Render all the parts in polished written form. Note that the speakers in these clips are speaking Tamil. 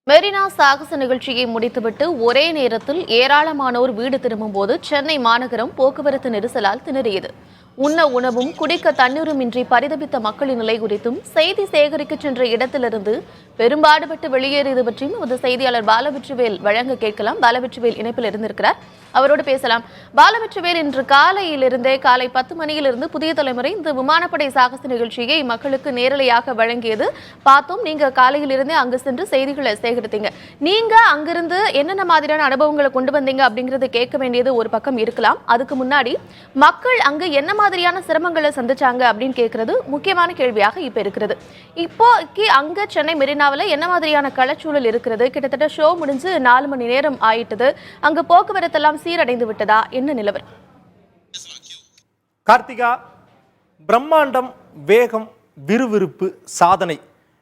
மெரினா சாகச நிகழ்ச்சியை முடித்துவிட்டு ஒரே நேரத்தில் ஏராளமானோர் வீடு திரும்பும்போது சென்னை மாநகரம் போக்குவரத்து நெரிசலால் திணறியது. உண்ண உணவும் குடிக்க தண்ணீருமின்றி பரிதபித்த மக்களின் நிலை குறித்தும் செய்தி சேகரிக்க சென்ற இடத்திலிருந்து பெரும்பாடுபட்டு வெளியேறியது பற்றியும் நமது செய்தியாளர் பாலவெற்றிவேல் வழங்க கேட்கலாம். பாலவெற்றிவேல் இணைப்பில் இருந்திருக்கிறார், அவரோடு பேசலாம். பாலவெற்றிவேல், இன்று காலையிலிருந்தே காலை 10 மணியிலிருந்து புதிய தலைமுறை இந்த விமானப்படை சாகச நிகழ்ச்சியை மக்களுக்கு நேரலையாக வழங்கியது பார்த்தோம். நீங்க காலையிலிருந்தே அங்கு சென்று செய்திகளை சேகரித்தீங்க. நீங்க அங்கிருந்து என்னென்ன மாதிரியான அனுபவங்களை கொண்டு வந்தீங்க அப்படிங்கறத கேட்க வேண்டியது ஒரு பக்கம் இருக்கலாம். அதுக்கு முன்னாடி மக்கள் அங்கு என்ன மாதிரியான சிரமங்களை சந்திச்சாங்க அப்படின்னு கேட்கறது முக்கியமான கேள்வியாக இப்ப இருக்கிறது. இப்போக்கு அங்க சென்னை மெரினாவில் என்ன மாதிரியான களச்சூழல் இருக்கிறது? கிட்டத்தட்ட ஷோ முடிஞ்சு 4 மணி நேரம் ஆயிட்டது. அங்கு போக்குவரத்து எல்லாம் சீரடைந்து விட்டதா? என்ன நிலவரம்? கார்த்திகா, பிரம்மாண்டம், வேகம், விறுவிறுப்பு, சாதனை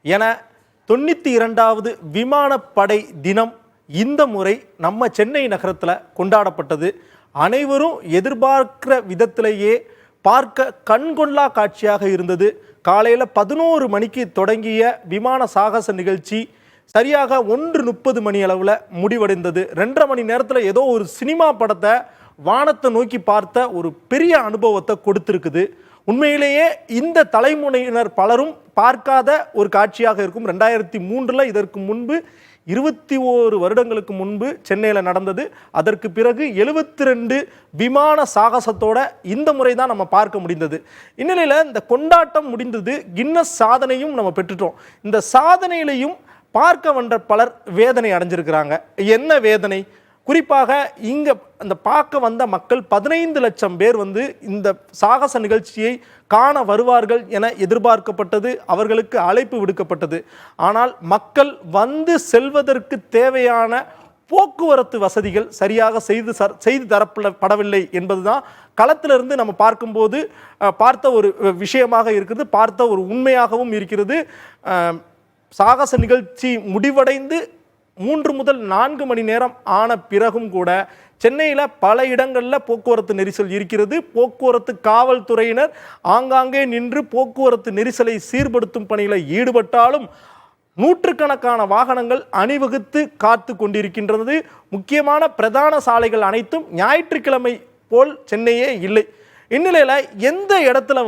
என 92வது விமானப்படை தினம் இந்த முறை நம்ம சென்னை நகரத்தில் கொண்டாடப்பட்டது. அனைவரும் எதிர்பார்க்கிற விதத்திலேயே பார்க்க கண்கொள்ளா காட்சியாக இருந்தது. காலையில் 11 மணிக்கு தொடங்கிய விமான சாகச நிகழ்ச்சி சரியாக 1:30 மணி அளவில் முடிவடைந்தது. 2.5 மணி நேரத்தில் ஏதோ ஒரு சினிமா படத்தை வானத்தை நோக்கி பார்த்த ஒரு பெரிய அனுபவத்தை கொடுத்துருக்குது. உண்மையிலேயே இந்த தலைமுறையினர் பலரும் பார்க்காத ஒரு காட்சியாக இருக்கும். 2003 இதற்கு முன்பு 21 வருடங்களுக்கு முன்பு சென்னையில் நடந்தது. அதற்கு பிறகு 72 விமான சாகசத்தோட இந்த முறை தான் நம்ம பார்க்க முடிந்தது. இந்நிலையில் இந்த கொண்டாட்டம் முடிந்தது, கின்னஸ் சாதனையும் நம்ம பெற்றுட்டோம். இந்த சாதனையிலையும் பார்க்க வந்த பலர் வேதனை அடைஞ்சிருக்கிறாங்க. என்ன வேதனை? குறிப்பாக இங்கே அந்த பார்க்க வந்த மக்கள் 15 லட்சம் பேர் இந்த சாகச நிகழ்ச்சியை காண வருவார்கள் என எதிர்பார்க்கப்பட்டது. அவர்களுக்கு அழைப்பு விடுக்கப்பட்டது. ஆனால் மக்கள் வந்து செல்வதற்கு தேவையான போக்குவரத்து வசதிகள் சரியாக செய்து தரப்படவில்லை என்பதுதான் களத்திலிருந்து நம்ம பார்க்கும்போது பார்த்த ஒரு விஷயமாக இருக்கிறது, பார்த்த ஒரு உண்மையாகவும் இருக்கிறது. சாகச நிகழ்ச்சி முடிவடைந்து 3 முதல் 4 மணி நேரம் ஆன பிறகும் கூட சென்னையில் பல இடங்களில் போக்குவரத்து நெரிசல் இருக்கிறது. போக்குவரத்து காவல்துறையினர் ஆங்காங்கே நின்று போக்குவரத்து நெரிசலை சீர்படுத்தும் பணியில் ஈடுபட்டாலும் நூற்றுக்கணக்கான வாகனங்கள் அணிவகுத்து காத்து கொண்டிருக்கின்றது. முக்கியமான பிரதான சாலைகள் அனைத்தும் ஞாயிற்றுக்கிழமை போல் சென்னையே இல்லை. இந்நிலையில் எந்த இடத்துல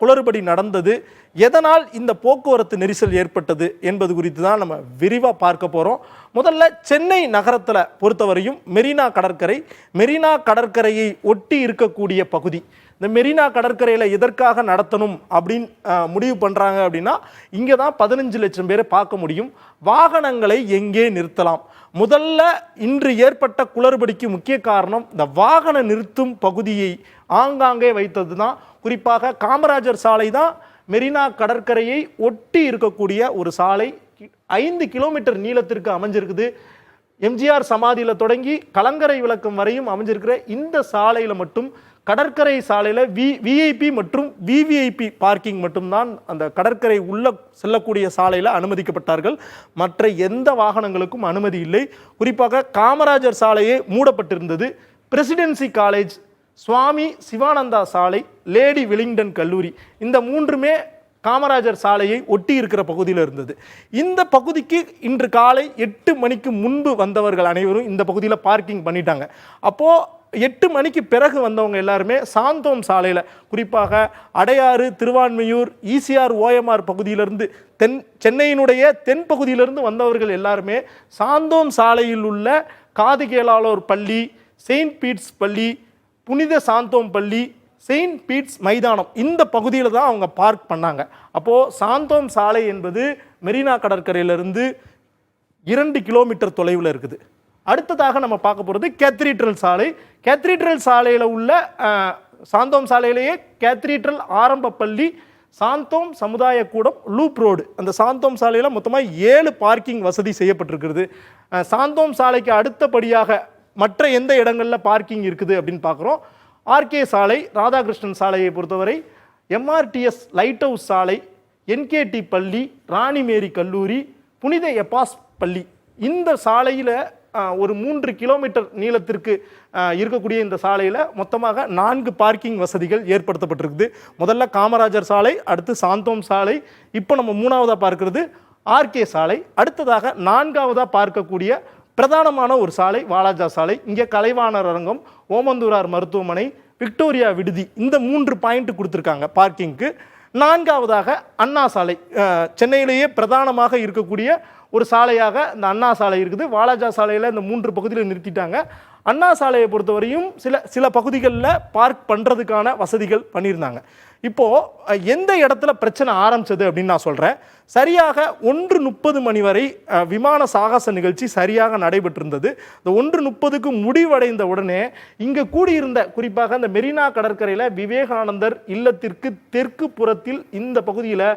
குளறுபடி நடந்தது, எதனால் இந்த போக்குவரத்து நெரிசல் ஏற்பட்டது என்பது குறித்து தான் நம்ம விரிவாக பார்க்க போகிறோம். முதல்ல சென்னை நகரத்தில் பொறுத்தவரையும் மெரினா கடற்கரையை ஒட்டி இருக்கக்கூடிய பகுதி. இந்த மெரினா கடற்கரையில் எதற்காக நடத்தணும் அப்படின்னு முடிவு பண்ணுறாங்க அப்படின்னா, இங்கே தான் 15 லட்சம் பேரை பார்க்க முடியும். வாகனங்களை எங்கே நிறுத்தலாம்? முதல்ல இன்று ஏற்பட்ட குளறுபடிக்கு முக்கிய காரணம் இந்த வாகன நிறுத்தும் பகுதியை ஆங்காங்கே வைத்தது தான். குறிப்பாக காமராஜர் சாலை தான் மெரினா கடற்கரையை ஒட்டி இருக்கக்கூடிய ஒரு சாலை. 5 கிலோமீட்டர் நீளத்திற்கு அமைஞ்சிருக்குது. எம்ஜிஆர் சமாதியில் தொடங்கி கலங்கரை விளக்கம் வரையும் அமைஞ்சிருக்கிற இந்த சாலையில் மட்டும் கடற்கரை சாலையில் விஐபி மற்றும் விவிஐபி பார்க்கிங் மட்டும்தான் அந்த கடற்கரை உள்ள செல்லக்கூடிய சாலையில் அனுமதிக்கப்பட்டார்கள். மற்ற எந்த வாகனங்களுக்கும் அனுமதி இல்லை. குறிப்பாக காமராஜர் சாலையே மூடப்பட்டிருந்தது. பிரசிடென்சி காலேஜ், சுவாமி சிவானந்தா சாலை, லேடி வெலிங்டன் கல்லூரி, இந்த 3மே காமராஜர் சாலையை ஒட்டி இருக்கிற பகுதியில் இருந்தது. இந்த பகுதிக்கு இன்று காலை 8 மணிக்கு முன்பு வந்தவர்கள் அனைவரும் இந்த பகுதியில் பார்க்கிங் பண்ணிட்டாங்க. அப்போது 8 மணிக்கு பிறகு வந்தவங்க எல்லாருமே சாந்தோம் சாலையில், குறிப்பாக அடையாறு, திருவான்மையூர், ஈசிஆர், ஓஎம்ஆர் பகுதியிலிருந்து சென்னையினுடைய தென் பகுதியிலிருந்து வந்தவர்கள் எல்லாருமே சாந்தோம் சாலையில் உள்ள காது கேளாளோர் பள்ளி, செயின்ட் பீட்ஸ் பள்ளி, புனித சாந்தோம் பள்ளி, செயின்ட் பீட்ஸ் மைதானம், இந்த பகுதியில் தான் அவங்க பார்க் பண்ணாங்க. அப்போது சாந்தோம் சாலை என்பது மெரினா கடற்கரையிலிருந்து 2 கிலோமீட்டர் தொலைவில் இருக்குது. அடுத்ததாக நம்ம பார்க்க போகிறது கேத்ரீட்ரல் சாலை. கேத்ரீட்ரல் சாலையில் உள்ள சாந்தோம் சாலையிலேயே கேத்ரீட்ரல் ஆரம்ப பள்ளி, சாந்தோம் சமுதாய கூடம், லூப் ரோடு, அந்த சாந்தோம் சாலையில் மொத்தமாக 7 பார்க்கிங் வசதி செய்யப்பட்டிருக்கிறது. சாந்தோம் சாலைக்கு அடுத்தபடியாக மற்ற எந்த இடங்களில் பார்க்கிங் இருக்குது அப்படின்னு பார்க்குறோம். ஆர்கே சாலை, ராதாகிருஷ்ணன் சாலையை பொறுத்தவரை, எம்ஆர்டிஎஸ் லைட் ஹவுஸ் சாலை, என்கேடி பள்ளி, ராணிமேரி கல்லூரி, புனித எப்பாஸ் பள்ளி, இந்த சாலையில் ஒரு 3 கிலோமீட்டர் நீளத்திற்கு இருக்கக்கூடிய இந்த சாலையில் மொத்தமாக 4 பார்க்கிங் வசதிகள் ஏற்படுத்தப்பட்டிருக்குது. முதல்ல காமராஜர் சாலை, அடுத்து சாந்தோம் சாலை, இப்போ நம்ம 3ஆவதாக பார்க்கிறது ஆர்கே சாலை, அடுத்ததாக 4வதாக பார்க்கக்கூடிய பிரதானமான ஒரு சாலை வாலாஜா சாலை. இங்கே கலைவாணர் அரங்கம், ஓமந்தூரார் மருத்துவமனை, விக்டோரியா விடுதி, இந்த 3 பாயிண்ட் கொடுத்துருக்காங்க பார்க்கிங்க்கு. 4வதாக அண்ணா சாலை, சென்னையிலேயே பிரதானமாக இருக்கக்கூடிய ஒரு சாலையாக இந்த அண்ணா சாலை இருக்குது. வாலாஜா சாலையில் இந்த 3 பகுதியில் நிறுத்திட்டாங்க. அண்ணா சாலையை பொறுத்தவரையும் சில பகுதிகளில் பார்க் பண்ணுறதுக்கான வசதிகள் பண்ணியிருந்தாங்க. இப்போது எந்த இடத்துல பிரச்சனை ஆரம்பிச்சது அப்படின்னு நான் சொல்கிறேன். சரியாக 1:30 மணி வரை விமான சாகச நிகழ்ச்சி சரியாக நடைபெற்றிருந்தது. இந்த 1:30க்கு முடிவடைந்த உடனே இங்கே கூடியிருந்த, குறிப்பாக இந்த மெரினா கடற்கரையில் விவேகானந்தர் இல்லத்திற்கு தெற்கு புறத்தில் இந்த பகுதியில்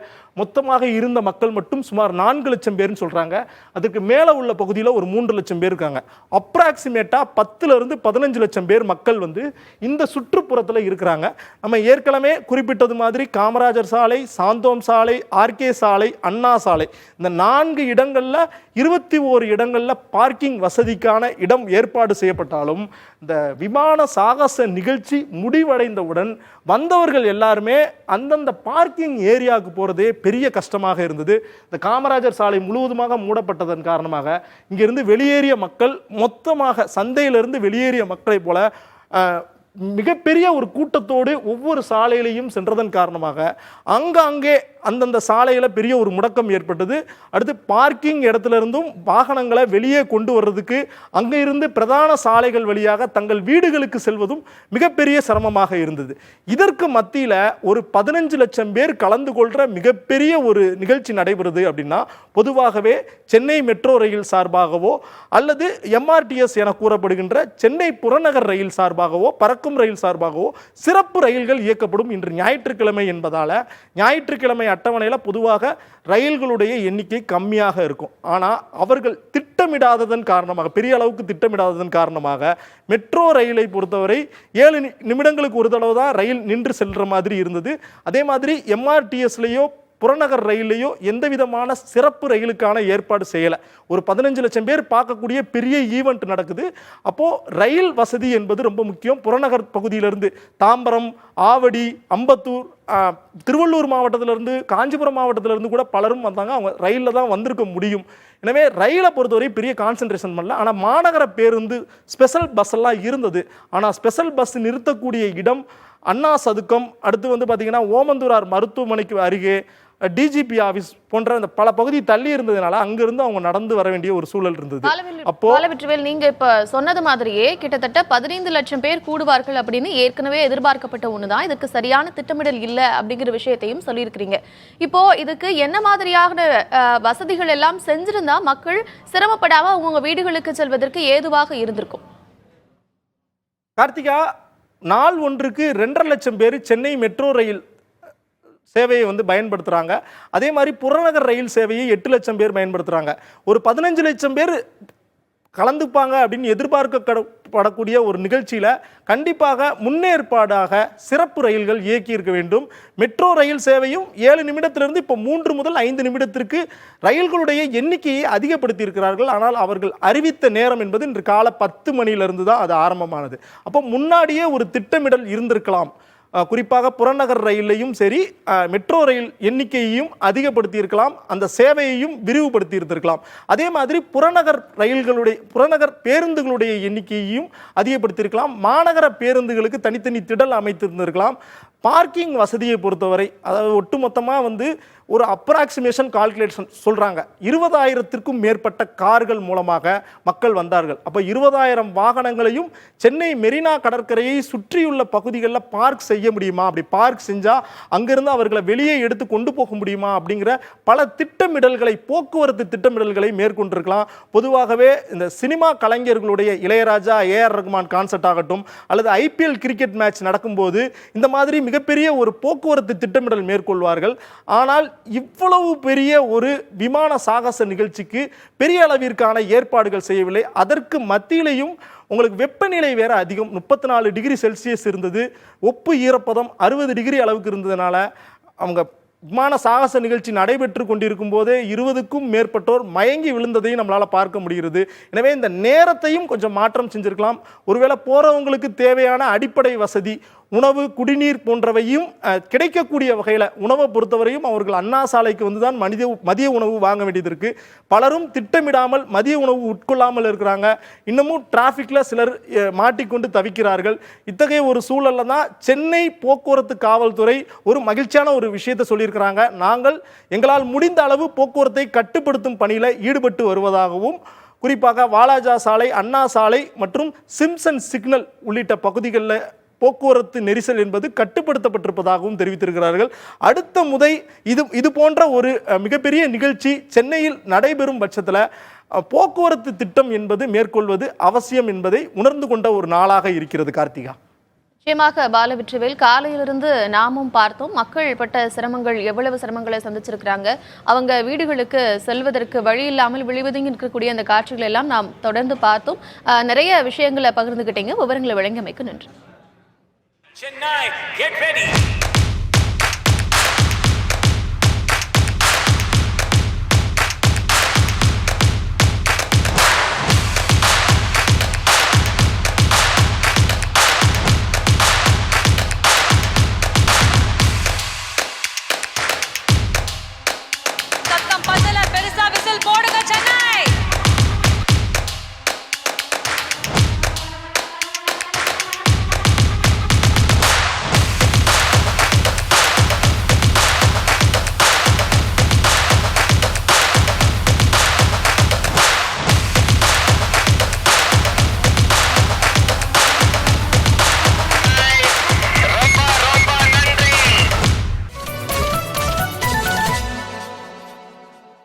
மொத்தமாக இருந்த மக்கள் மட்டும் சுமார் 4 லட்சம் பேர்னு சொல்கிறாங்க. அதுக்கு மேலே உள்ள பகுதியில் ஒரு 3 லட்சம் பேர் இருக்காங்க. அப்ராக்சிமேட்டாக 10லிருந்து 15 லட்சம் பேர் மக்கள் வந்து இந்த சுற்றுப்புறத்தில் இருக்கிறாங்க. நம்ம ஏற்கனவே குறிப்பிட்டது மாதிரி காமராஜர் சாலை, சாந்தோம் சாலை, ஆர்கே சாலை, அண்ணா சாலை, இந்த 4 இடங்களில் 21 இடங்களில் பார்க்கிங் வசதிக்கான இடம் ஏற்பாடு செய்யப்பட்டாலும் இந்த விமான சாகச நிகழ்ச்சி முடிவடைந்தவுடன் வந்தவர்கள் எல்லாருமே அந்தந்த பார்க்கிங் ஏரியாவுக்கு போகிறதே பெரிய கஷ்டமாக இருந்தது. இந்த காமராஜர் சாலை முழுவதுமாக மூடப்பட்டதன் காரணமாக இங்கிருந்து வெளியேறிய மக்கள் மொத்தமாக சந்தையிலிருந்து வெளியேறிய மக்களை போல மிகப்பெரிய ஒரு கூட்டத்தோடு ஒவ்வொரு சாலையிலையும் சென்றதன் காரணமாக அங்கே அந்தந்த சாலையில் பெரிய ஒரு முடக்கம் ஏற்பட்டது. அடுத்து பார்க்கிங் இடத்துல இருந்தும் வாகனங்களை வெளியே கொண்டு வர்றதுக்கு அங்கே இருந்து பிரதான சாலைகள் வழியாக தங்கள் வீடுகளுக்கு செல்வதும் மிகப்பெரிய சிரமமாக இருந்தது. இதற்கு மத்தியில் ஒரு 15 லட்சம் பேர் கலந்து கொள்கிற மிகப்பெரிய ஒரு நிகழ்ச்சி நடைபெறுது அப்படின்னா பொதுவாகவே சென்னை மெட்ரோ ரயில் சார்பாகவோ அல்லது MRTS என கூறப்படுகின்ற சென்னை புறநகர் ரயில் சார்பாகவோ பறக்கும் ரயில் சார்பாகவோ சிறப்பு ரயில்கள் இயக்கப்படும். இன்று ஞாயிற்றுக்கிழமை என்பதால் ஞாயிற்றுக்கிழமை அட்டவணையில் பொதுவாக ரயில்களுடைய எண்ணிக்கை கம்மியாக இருக்கும். ஆனால் அவர்கள் திட்டமிடாததன் காரணமாக, பெரிய அளவுக்கு திட்டமிடாததன் காரணமாக மெட்ரோ ரயிலை பொறுத்தவரை 7 நிமிடங்களுக்கு ஒரு தடவை தான் ரயில் நின்று செல்கிற மாதிரி இருந்தது. அதே மாதிரி MRTSலேயோ புறநகர் ரயிலையோ எந்த விதமான சிறப்பு ரயிலுக்கான ஏற்பாடு செய்யலை. ஒரு 15 லட்சம் பேர் பார்க்கக்கூடிய பெரிய ஈவெண்ட் நடக்குது. அப்போது ரயில் வசதி என்பது ரொம்ப முக்கியம். புறநகர் பகுதியிலிருந்து தாம்பரம், ஆவடி, அம்பத்தூர், திருவள்ளூர் மாவட்டத்திலிருந்து, காஞ்சிபுரம் மாவட்டத்திலிருந்து கூட பலரும் வந்தாங்க. அவங்க ரயிலில் தான் வந்திருக்க முடியும். எனவே ரயிலை பொறுத்தவரை பெரிய கான்சன்ட்ரேஷன் பண்ணல. ஆனால் மாநகர பேருந்து ஸ்பெஷல் பஸ் எல்லாம் இருந்தது. ஆனால் ஸ்பெஷல் பஸ் நிறுத்தக்கூடிய இடம் அண்ணா சதுக்கம், அடுத்து வந்து பார்த்தீங்கன்னா ஓமந்தூரார் மருத்துவமனைக்கு அருகே, DGP ஆஃபீஸ் போன்ற அந்த பல பகுதி தள்ளி இருந்ததுனால அங்கிருந்து அவங்க நடந்து வர வேண்டிய ஒரு சூழல் இருந்தது. அப்போ நீங்க இப்ப சொன்னது மாதிரியே கிட்டத்தட்ட 15 லட்சம் பேர் கூடுவார்கள் அப்படின்னு ஏற்கனவே எதிர்பார்க்கப்பட்ட ஒண்ணுதான். இதுக்கு சரியான திட்டமிடல் இல்லை அப்படிங்கிற விஷயத்தையும் சொல்லியிருக்கிறீங்க. இப்போ இதுக்கு என்ன மாதிரியான வசதிகள் எல்லாம் செஞ்சிருந்தா மக்கள் சிரமப்படாம அவங்க வீடுகளுக்கு செல்வதற்கு ஏதுவாக இருந்திருக்கும்? கார்த்திகா, நாள் ஒன்றுக்கு 2.5 லட்சம் பேர் சென்னை மெட்ரோ ரயில் சேவையை வந்து பயன்படுத்துகிறாங்க. அதே மாதிரி புறநகர் ரயில் சேவையை 8 லட்சம் பேர் பயன்படுத்துகிறாங்க. ஒரு 15 லட்சம் பேர் கலந்துப்பாங்க அப்படின்னு எதிர்பார்க்கப்படக்கூடிய ஒரு நிகழ்ச்சியில் கண்டிப்பாக முன்னேற்பாடாக சிறப்பு ரயில்கள் இயக்கி இருக்க வேண்டும். மெட்ரோ ரயில் சேவையும் 7 நிமிடத்திலிருந்து இப்போ 3 முதல் 5 நிமிடத்திற்கு ரயில்களுடைய எண்ணிக்கையை அதிகப்படுத்தி இருக்கிறார்கள். ஆனால் அவர்கள் அறிவித்த நேரம் என்பது இன்று காலை 10 மணியிலிருந்து தான் அது ஆரம்பமானது. அப்போ முன்னாடியே ஒரு திட்டமிடல் இருந்திருக்கலாம். குறிப்பாக புறநகர் ரயிலையும் சரி மெட்ரோ ரயில் எண்ணிக்கையையும் அதிகப்படுத்தி இருக்கலாம், அந்த சேவையையும் விரிவுபடுத்தி இருந்திருக்கலாம். அதே மாதிரி புறநகர் பேருந்துகளுடைய எண்ணிக்கையையும் அதிகப்படுத்தியிருக்கலாம். மாநகர பேருந்துகளுக்கு தனித்தனி திடல் அமைத்திருந்திருக்கலாம். பார்க்கிங் வசதியை பொறுத்தவரை, அதாவது ஒட்டுமொத்தமாக வந்து ஒரு அப்ராக்சிமேஷன் கால்குலேஷன் சொல்கிறாங்க, 20,000த்திற்கும் மேற்பட்ட கார்கள் மூலமாக மக்கள் வந்தார்கள். அப்போ 20,000 வாகனங்களையும் சென்னை மெரினா கடற்கரையை சுற்றியுள்ள பகுதிகளில் பார்க் செய்ய முடியுமா, அப்படி பார்க் செஞ்சால் அங்கிருந்து அவர்களை வெளியே எடுத்து கொண்டு போக முடியுமா அப்படிங்கிற பல திட்டமிடல்களை, போக்குவரத்து திட்டமிடல்களை மேற்கொண்டிருக்கலாம். பொதுவாகவே இந்த சினிமா கலைஞர்களுடைய இளையராஜா, AR ரகுமான் கான்சர்ட் ஆகட்டும், அல்லது IPL கிரிக்கெட் மேட்ச் நடக்கும்போது இந்த மாதிரி மிகப்பெரிய ஒரு போக்குவரத்து திட்டமிடல் மேற்கொள்வார்கள். ஆனால் இவ்வளவு பெரிய ஒரு விமான சாகச நிகழ்ச்சிக்கு பெரிய அளவிற்கான ஏற்பாடுகள் செய்யவில்லை. அதற்கு மத்தியிலையும் உங்களுக்கு வெப்பநிலை வேற அதிகம், 34 டிகிரி செல்சியஸ் இருந்தது. ஒப்பு ஈரப்பதம் 60 டிகிரி அளவுக்கு இருந்ததுனால அவங்க விமான சாகச நிகழ்ச்சி நடைபெற்று கொண்டிருக்கும் போதே 20க்கும் மேற்பட்டோர் மயங்கி விழுந்ததையும் நம்மளால் பார்க்க முடிகிறது. எனவே இந்த நேரத்தையும் கொஞ்சம் மாற்றம் செஞ்சிருக்கலாம். ஒருவேளை போகிறவங்களுக்கு தேவையான அடிப்படை வசதி, உணவு குடிநீர் போன்றவையும் கிடைக்கக்கூடிய வகையில் உணவை பொறுத்தவரையும் அவர்கள் அண்ணா சாலைக்கு வந்து தான் மதிய உணவு வாங்க வேண்டியது இருக்குது. பலரும் திட்டமிடாமல் மதிய உணவு உட்கொள்ளாமல் இருக்கிறாங்க. இன்னமும் டிராஃபிக்கில் சிலர் மாட்டிக்கொண்டு தவிக்கிறார்கள். இத்தகைய ஒரு சூழலில் தான் சென்னை போக்குவரத்து காவல்துறை ஒரு மகிழ்ச்சியான ஒரு விஷயத்தை சொல்லியிருக்கிறாங்க. நாங்கள் எங்களால் முடிந்த அளவு போக்குவரத்தை கட்டுப்படுத்தும் பணியில் ஈடுபட்டு வருவதாகவும், குறிப்பாக வாலாஜா சாலை, அண்ணா சாலை மற்றும் சிம்சன் சிக்னல் உள்ளிட்ட பகுதிகளில் போக்குவரத்து நெரிசல் என்பது கட்டுப்படுத்தப்பட்டிருப்பதாகவும் தெரிவித்திருக்கிறார்கள். அடுத்த முறை இது போன்ற ஒரு மிகப்பெரிய நிகழ்ச்சி சென்னையில் நடைபெறும் பட்சத்தில் போக்குவரத்து திட்டம் என்பது மேற்கொள்வது அவசியம் என்பதை உணர்ந்து கொண்ட ஒரு நாளாக இருக்கிறது. கார்த்திகா, நிச்சயமாக பாலவிற்றுவேல், காலையிலிருந்து நாமும் பார்த்தோம் மக்கள் பட்ட சிரமங்கள், எவ்வளவு சிரமங்களை சந்திச்சிருக்கிறாங்க. அவங்க வீடுகளுக்கு செல்வதற்கு வழி இல்லாமல் விழுவதுங்க இருக்கக்கூடிய அந்த காட்சிகள் எல்லாம் நாம் தொடர்ந்து பார்த்தோம். நிறைய விஷயங்களை பகிர்ந்துகிட்டீங்க. விவரங்களை வழங்கியமைக்கு நன்றி. Chennai, get ready. சத்தம் பத்தல, பெருசா விசில் போடுங்க சென்னை.